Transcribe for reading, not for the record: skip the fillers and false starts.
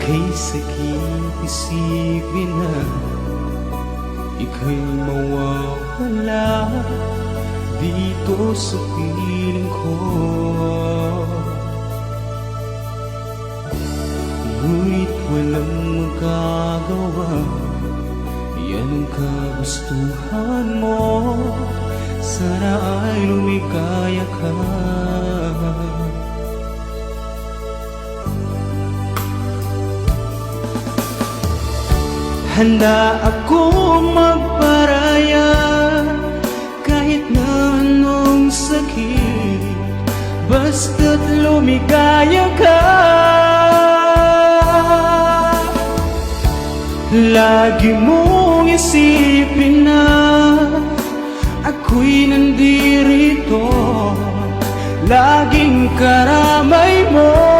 Kay sakit isipin na ika'y mawawala dito sa piling ko. Ngunit walang magagawa, yan ang kagustuhan mo. Sana ay lumikaya ka. Handa akong magparaya kahit na anong sakit, basta't lumikaya ka. Lagi mong isipin na ako'y nandirito, laging karamay mo.